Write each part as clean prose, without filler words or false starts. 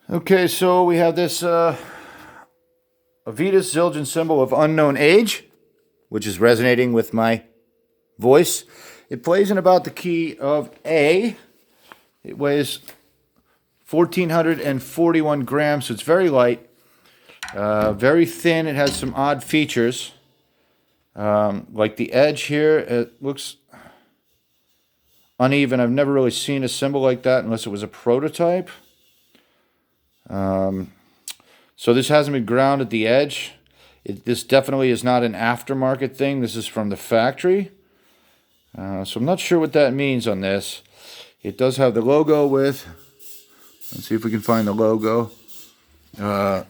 Okay, so we have this avedis zildjian symbol of unknown age, which is resonating with my voice. It plays in about the key of A. It weighs 1,441 grams, so it's very light, very thin. It has some odd features, like the edge here. It looks uneven. I've never really seen a symbol like that unless it was a prototype. So this hasn't been ground at the edge. This definitely is not an aftermarket thing. This is from the factory. So I'm not sure what that means on this. It does have the logo with. Let's see if we can find the logo. Okay.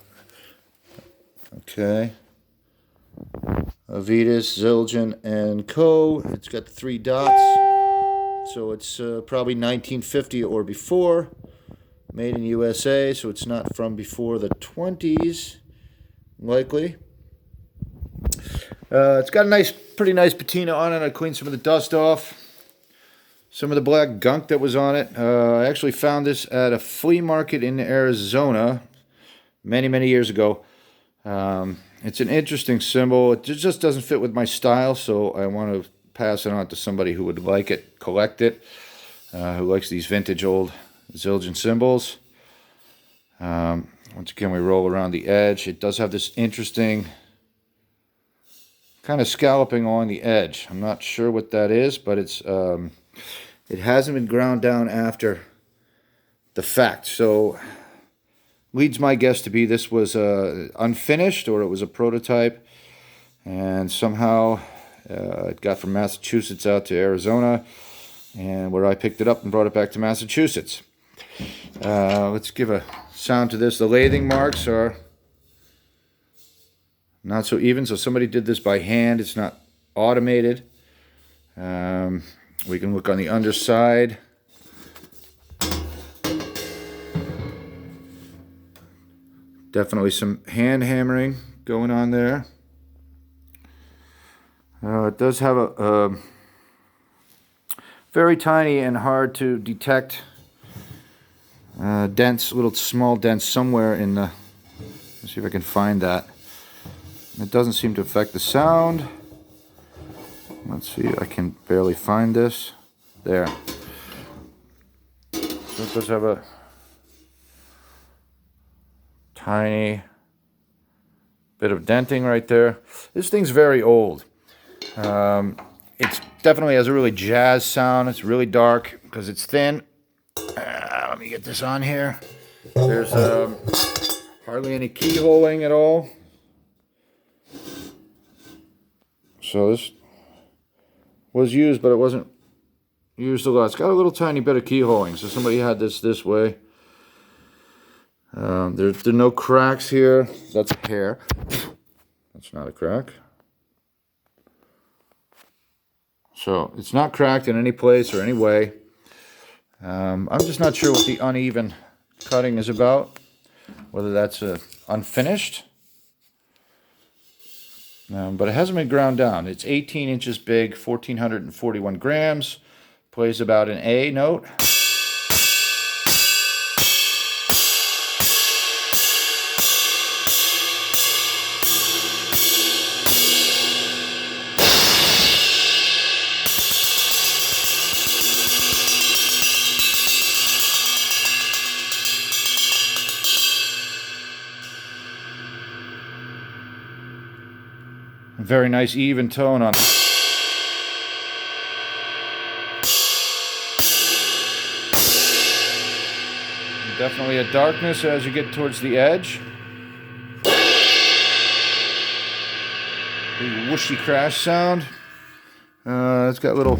Avedis, Zildjian, and Co. It's got the 3 dots. So it's probably 1950 or before. Made in USA, so it's not from before the 20s, likely. It's got a pretty nice patina on it. I cleaned some of the dust off. Some of the black gunk that was on it. I actually found this at a flea market in Arizona many, many years ago. It's an interesting symbol. It just doesn't fit with my style, so I want to pass it on to somebody who would like it, collect it, who likes these vintage old Zildjian symbols. Once again, we roll around the edge. It does have this interesting kind of scalloping on the edge. I'm not sure what that is, but it hasn't been ground down after the fact. So leads my guess to be this was unfinished, or it was a prototype, and somehow it got from Massachusetts out to Arizona, and where I picked it up and brought it back to Massachusetts. Let's give a sound to this. The lathing marks are not so even, so somebody did this by hand. It's not automated. We can look on the underside. Definitely some hand hammering going on there. It does have a very tiny and hard to detect dents, little small dents somewhere in the, let's see if I can find that. It doesn't seem to affect the sound. Let's see, I can barely find this. There. So it does have a tiny bit of denting right there. This thing's very old. It definitely has a really jazz sound. It's really dark because it's thin. Let me get this on here. There's hardly any keyholing at all. So this was used, but it wasn't used a lot. It's got a little tiny bit of keyholing, so somebody had this way. There are no cracks here. That's hair. That's not a crack. So it's not cracked in any place or any way. I'm just not sure what the uneven cutting is about. Whether that's unfinished. But it hasn't been ground down. It's 18 inches big, 1,441 grams. Plays about an A note. Very nice even tone on it. Definitely a darkness as you get towards the edge. The whooshy crash sound. It's got little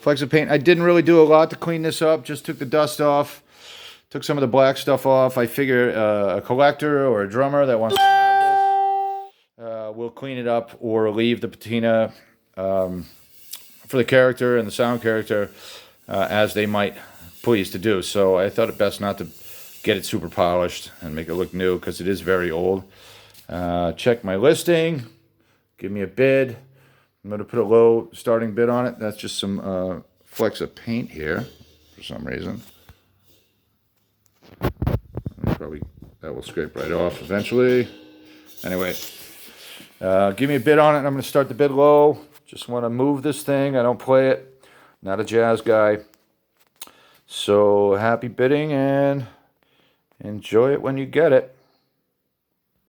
flecks of paint. I didn't really do a lot to clean this up. Just took the dust off. Took some of the black stuff off. I figure a collector or a drummer that wants to have this will clean it up or leave the patina for the character and the sound character as they might please to do. So I thought it best not to get it super polished and make it look new because it is very old. Check my listing. Give me a bid. I'm going to put a low starting bid on it. That's just some flecks of paint here for some reason. Probably That will scrape right off eventually. Anyway, give me a bid on it. I'm going to start the bid low. Just want to move this thing. I don't play it. Not a jazz guy. So happy bidding and enjoy it when you get it.